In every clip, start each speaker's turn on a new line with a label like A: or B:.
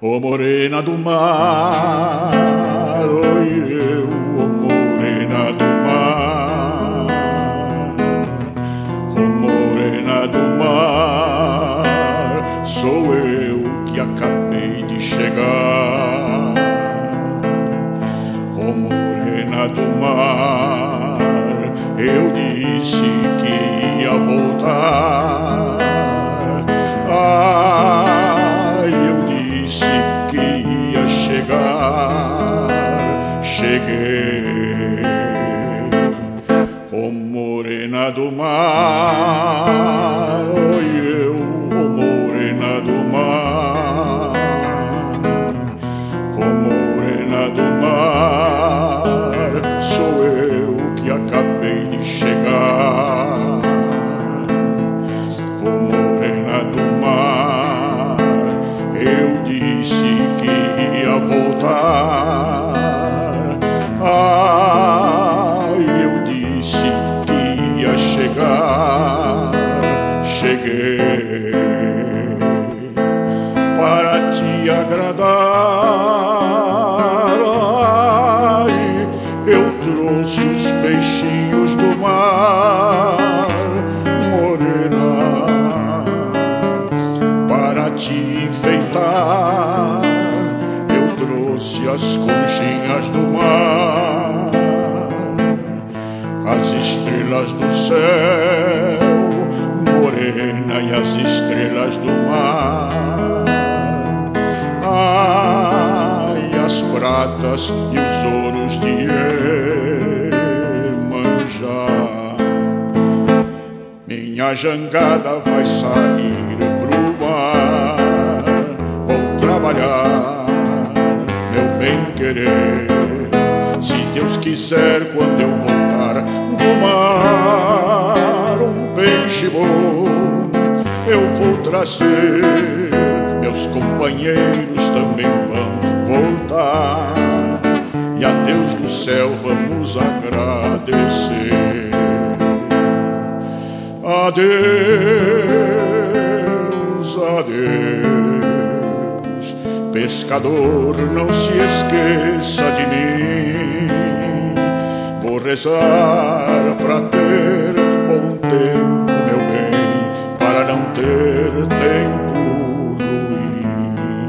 A: Ô morena do mar, oi eu, ô morena do mar, ô morena do mar, sou eu que acabei de chegar. Ô morena do mar, eu disse que ia voltar. Cheguei, ô morena do mar, oi eu, ô morena do mar, ô morena do mar, sou eu que acabei de chegar. Ô morena do mar, eu disse que ia voltar. Eu disse que ia chegar, cheguei para te agradar. Ai, eu trouxe os peixinhos do mar, morena, para te enfeitar. Eu trouxe as conchinhas do mar, as estrelas do céu, morena, e as estrelas do mar. Ai, as pratas e os ouros de Iemanjá. Minha jangada vai sair pro mar, vou trabalhar, meu bem-querer. Se Deus quiser, quando eu voltar do mar, um peixe bom eu vou trazer. Meus companheiros também vão voltar, e a Deus do céu vamos agradecer. Adeus, adeus, pescador, não se esqueça de mim. Vou rezar pra ter bom tempo, meu bem, para não ter tempo ruim.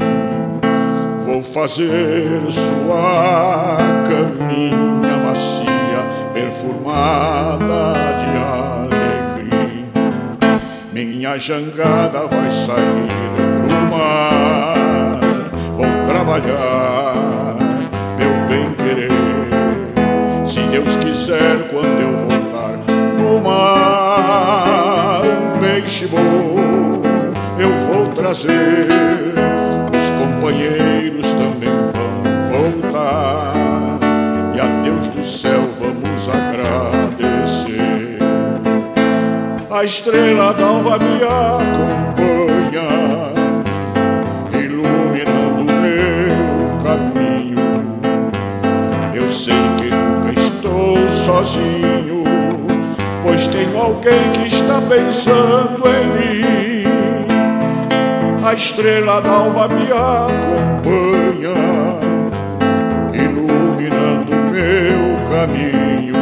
A: Vou fazer sua caminha macia, perfumada de alegria. Minha jangada vai sair pro mar, vou trabalhar, meu bem-querer. Se Deus quiser, quando eu voltar do mar, um peixe bom eu vou trazer. Os companheiros também vão voltar, e a Deus do céu vamos agradecer. A estrela d'alva me acompanha, iluminando meu caminho. Eu sei que nunca estou sozinho, pois tenho alguém que está pensando em mim. A estrela d'alva me acompanha, iluminando meu caminho.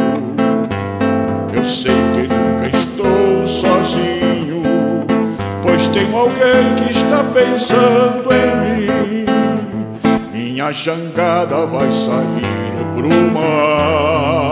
A: Eu sei que nunca estou sozinho, pois tenho alguém que está pensando em mim. Minha jangada vai sair pro mar.